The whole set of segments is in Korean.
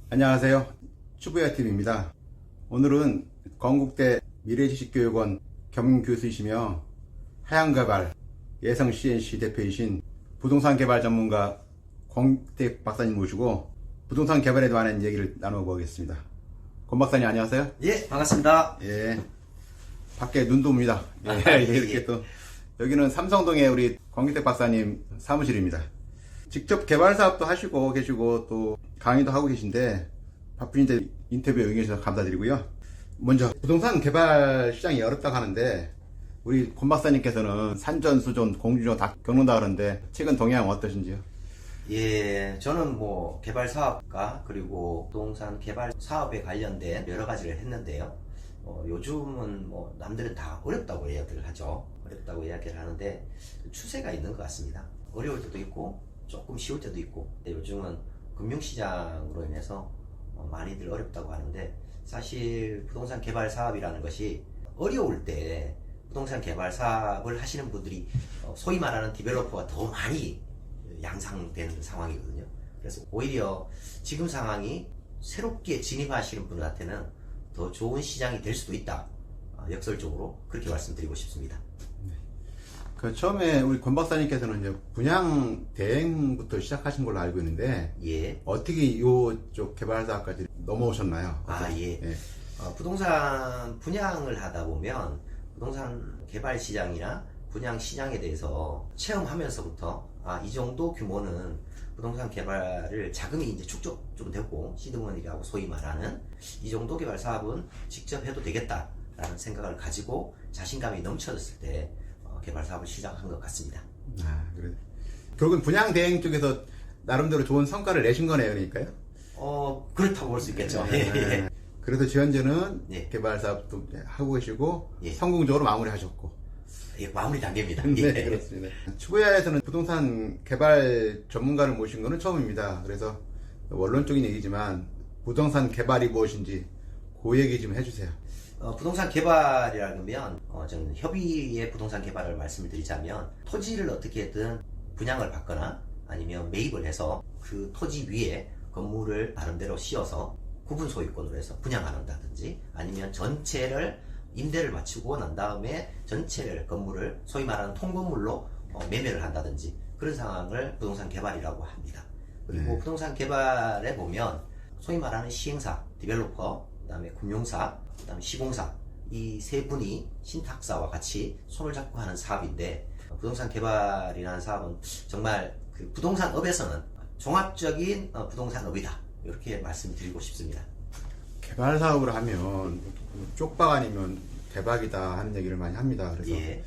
안녕하세요. 추부야TV입니다. 오늘은 건국대 미래지식교육원 겸임교수이시며 하양개발 예성 CNC 대표이신 부동산 개발 전문가 권국대 박사님 모시고 부동산 개발에 관한 얘기를 나눠보겠습니다. 권 박사님 안녕하세요. 예, 반갑습니다. 예. 밖에 눈도 옵니다. 예, 이렇게 또 여기는 삼성동에 우리 권국대 박사님 사무실입니다. 직접 개발 사업도 하시고 계시고 또 강의도 하고 계신데 바쁘신데 인터뷰에 응해주셔서 감사드리고요. 먼저 부동산 개발 시장이 어렵다고 하는데 우리 권 박사님께서는 산전수전 공주전 다 겪는다 그러는데 최근 동향 어떠신지요? 예, 저는 개발 사업가 그리고 부동산 개발 사업에 관련된 여러 가지를 했는데요. 요즘은 남들은 다 어렵다고 이야기를 하죠. 어렵다고 이야기를 하는데 추세가 있는 것 같습니다. 어려울 때도 있고 조금 쉬울 때도 있고 요즘은 금융시장으로 인해서 많이들 어렵다고 하는데 사실 부동산 개발 사업이라는 것이 어려울 때 부동산 개발 사업을 하시는 분들이 소위 말하는 디벨로퍼가 더 많이 양상되는 상황이거든요. 그래서 오히려 지금 상황이 새롭게 진입하시는 분들한테는 더 좋은 시장이 될 수도 있다. 역설적으로 그렇게 말씀드리고 싶습니다. 그 처음에 우리 권 박사님께서는 이제 분양 대행부터 시작하신 걸로 알고 있는데 예. 어떻게 이쪽 개발 사업까지 넘어오셨나요? 예. 예. 부동산 분양을 하다 보면 부동산 개발 시장이나 분양 시장에 대해서 체험하면서부터 이 정도 규모는 부동산 개발을 자금이 이제 축적 좀 되고 시드머니라고 소위 말하는 이 정도 개발 사업은 직접 해도 되겠다라는 생각을 가지고 자신감이 넘쳐졌을 때 개발 사업을 시작한 것 같습니다. 그래. 결국은 분양 대행 쪽에서 나름대로 좋은 성과를 내신 거네요, 그러니까요? 그렇다고 볼 수 있겠죠. 예. 그래서 지현재는 예. 개발 사업도 하고 계시고 예. 성공적으로 마무리하셨고. 예, 마무리 단계입니다. 네, 예. 그렇습니다. 추부야에서는 부동산 개발 전문가를 모신 거는 처음입니다. 그래서 원론적인 얘기지만 부동산 개발이 무엇인지 그 얘기 좀 해주세요. 부동산 개발이라면 저는 협의의 부동산 개발을 말씀을 드리자면 토지를 어떻게든 분양을 받거나 아니면 매입을 해서 그 토지 위에 건물을 나름대로 씌워서 구분 소유권으로 해서 분양한다든지 아니면 전체를 임대를 마치고 난 다음에 전체를 건물을 소위 말하는 통건물로 매매를 한다든지 그런 상황을 부동산 개발이라고 합니다. 그리고 부동산 개발에 보면 소위 말하는 시행사, 디벨로퍼, 그 다음에 금융사, 그 다음에 시공사 이 세 분이 신탁사와 같이 손을 잡고 하는 사업인데 부동산 개발이라는 사업은 정말 그 부동산업에서는 종합적인 부동산업이다 이렇게 말씀드리고 싶습니다. 개발 사업을 하면 쪽박 아니면 대박이다 하는 얘기를 많이 합니다. 그래서 예.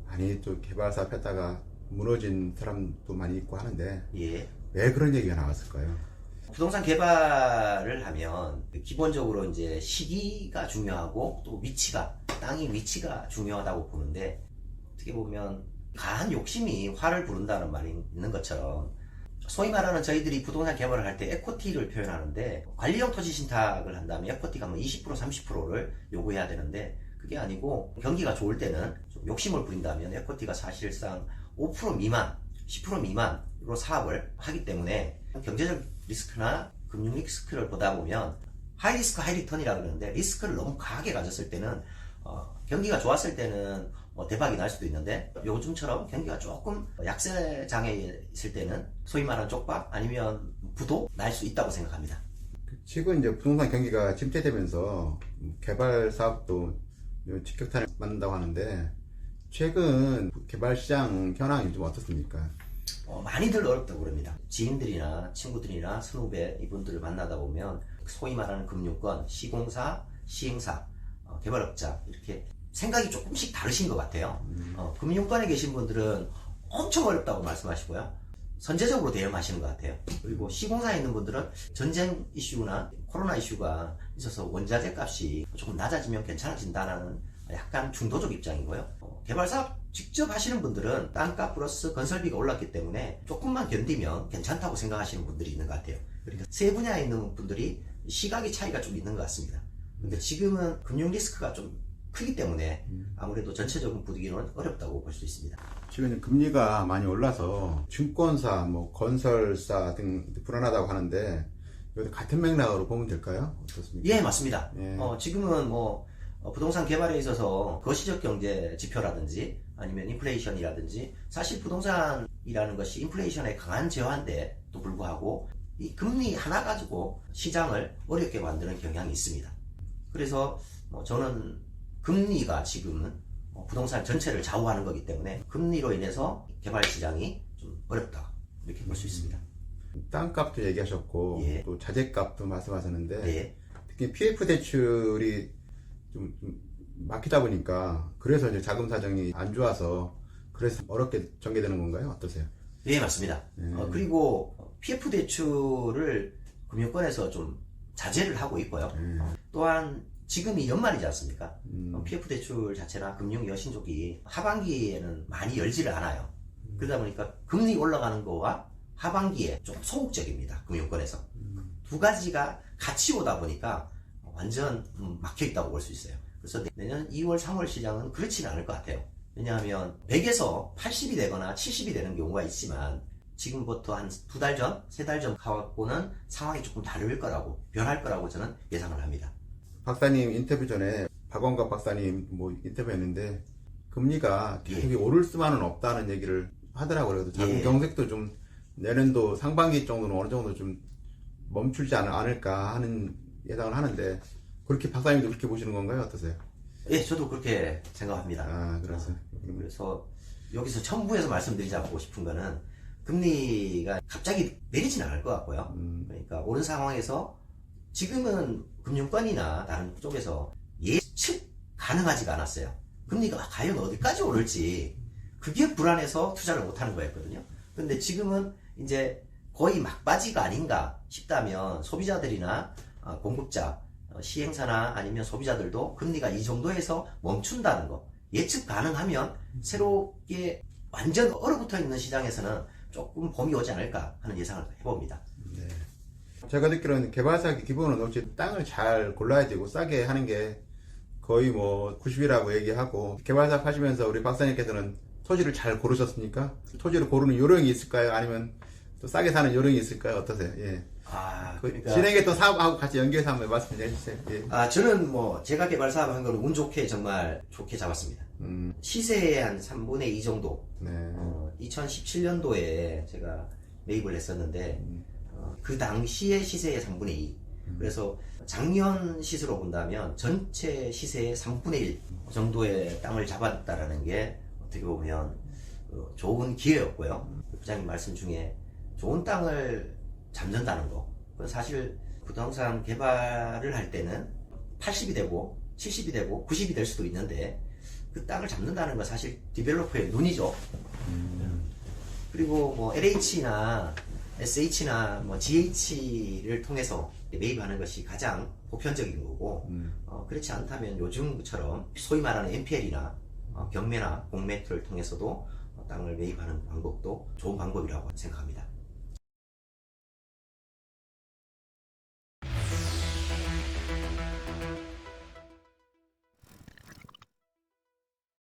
많이 또 개발 사업 했다가 무너진 사람도 많이 있고 하는데 예. 왜 그런 얘기가 나왔을까요? 부동산 개발을 하면 기본적으로 이제 시기가 중요하고 또 위치가 땅의 위치가 중요하다고 보는데 어떻게 보면 강한 욕심이 화를 부른다는 말이 있는 것처럼 소위 말하는 저희들이 부동산 개발을 할 때 에코티를 표현하는데 관리형 토지 신탁을 한다면 에코티가 20% 30%를 요구해야 되는데 그게 아니고 경기가 좋을 때는 좀 욕심을 부린다면 에코티가 사실상 5% 미만 10% 미만으로 사업을 하기 때문에 경제적 리스크나 금융 리스크를 보다 보면 하이 리스크 하이 리턴이라고 그러는데 리스크를 너무 강하게 가졌을 때는 경기가 좋았을 때는 대박이 날 수도 있는데 요즘처럼 경기가 조금 약세장에 있을 때는 소위 말하는 쪽박 아니면 부도 날 수 있다고 생각합니다. 지금 이제 부동산 경기가 침체되면서 개발 사업도 직격탄을 맞는다고 하는데 최근 개발 시장 현황이 좀 어떻습니까? 많이들 어렵다고 그럽니다. 지인들이나 친구들이나 선후배 이분들을 만나다 보면 소위 말하는 금융권, 시공사, 시행사, 개발업자 이렇게 생각이 조금씩 다르신 것 같아요. 금융권에 계신 분들은 엄청 어렵다고 말씀하시고요. 선제적으로 대응하시는 것 같아요. 그리고 시공사에 있는 분들은 전쟁 이슈나 코로나 이슈가 있어서 원자재 값이 조금 낮아지면 괜찮아진다는 약간 중도적 입장이고요. 개발 사업 직접 하시는 분들은 땅값 플러스 건설비가 올랐기 때문에 조금만 견디면 괜찮다고 생각하시는 분들이 있는 것 같아요. 그러니까 세 분야에 있는 분들이 시각의 차이가 좀 있는 것 같습니다. 근데 지금은 금융 리스크가 좀 크기 때문에 아무래도 전체적인 분위기는 어렵다고 볼 수 있습니다. 지금 금리가 많이 올라서 증권사, 건설사 등 불안하다고 하는데 그래도 같은 맥락으로 보면 될까요? 어떻습니까? 예, 맞습니다. 예. 지금은 뭐 부동산 개발에 있어서 거시적 경제 지표라든지 아니면 인플레이션이라든지 사실 부동산이라는 것이 인플레이션에 강한 제어한데도 불구하고 이 금리 하나 가지고 시장을 어렵게 만드는 경향이 있습니다. 그래서 저는 금리가 지금은 부동산 전체를 좌우하는 거기 때문에 금리로 인해서 개발 시장이 좀 어렵다 이렇게 볼 수 있습니다. 땅값도 얘기하셨고 예. 또 자재값도 말씀하셨는데 네. 특히 PF 대출이 좀 막히다 보니까 그래서 이제 자금 사정이 안 좋아서 그래서 어렵게 전개되는 건가요? 어떠세요? 네, 맞습니다. 그리고 PF 대출을 금융권에서 좀 자제를 하고 있고요. 또한 지금이 연말이지 않습니까? PF 대출 자체나 금융 여신족이 하반기에는 많이 열지를 않아요. 그러다 보니까 금리 올라가는 거와 하반기에 좀 소극적입니다. 금융권에서. 두 가지가 같이 오다 보니까 완전 막혀 있다고 볼 수 있어요. 그래서 내년 2월, 3월 시장은 그렇지는 않을 것 같아요. 왜냐하면 100에서 80이 되거나 70이 되는 경우가 있지만 지금부터 한 2달 전, 3달 전 갖고는 상황이 조금 다를 거라고, 변할 거라고 저는 예상을 합니다. 박사님 인터뷰 전에 박원갑 박사님 뭐 인터뷰했는데 금리가 계속 예. 오를 수만은 없다는 얘기를 하더라고요. 그래서 자금 예. 경색도 좀 내년도 상반기 정도는 어느 정도 좀 멈추지 않을까 하는 예상을 하는데 그렇게 박사님도 그렇게 보시는 건가요? 어떠세요? 예, 저도 그렇게 생각합니다. 아, 그래서 그래서 여기서 첨부해서 말씀드리자고 싶은 거는 금리가 갑자기 내리진 않을 것 같고요. 그러니까 오른 상황에서 지금은 금융권이나 다른 쪽에서 예측 가능하지가 않았어요. 금리가 과연 어디까지 오를지 그게 불안해서 투자를 못하는 거였거든요. 근데 지금은 이제 거의 막바지가 아닌가 싶다면 소비자들이나 공급자, 시행사나 아니면 소비자들도 금리가 이 정도에서 멈춘다는 거 예측 가능하면 새롭게 완전 얼어붙어 있는 시장에서는 조금 봄이 오지 않을까 하는 예상을 해봅니다. 네. 제가 듣기로는 개발사 기본은 어찌 땅을 잘 골라야 되고 싸게 하는 게 거의 뭐 90이라고 얘기하고 개발사 하시면서 우리 박사님께서는 토지를 잘 고르셨습니까? 토지를 고르는 요령이 있을까요? 아니면 또 싸게 사는 요령이 있을까요? 어떠세요? 예. 그러니까 진행했던 사업하고 같이 연계해서 한번 말씀 좀 해주세요. 예. 저는 뭐 제가 개발 사업 한 거는 운 좋게 정말 좋게 잡았습니다. 시세의 한 3분의 2 정도. 네. 2017년도에 제가 매입을 했었는데 그 당시의 시세의 3분의 2. 그래서 작년 시세로 본다면 전체 시세의 3분의 1 정도의 땅을 잡았다라는 게 어떻게 보면 좋은 기회였고요. 부장님 말씀 중에 좋은 땅을 잡는다는 거. 그건 사실 부동산 개발을 할 때는 80이 되고 70이 되고 90이 될 수도 있는데 그 땅을 잡는다는 건 사실 디벨로퍼의 눈이죠. 그리고 뭐 LH나 SH나 뭐 GH를 통해서 매입하는 것이 가장 보편적인 거고 그렇지 않다면 요즘처럼 소위 말하는 NPL이나 경매나 공매를 통해서도 땅을 매입하는 방법도 좋은 방법이라고 생각합니다.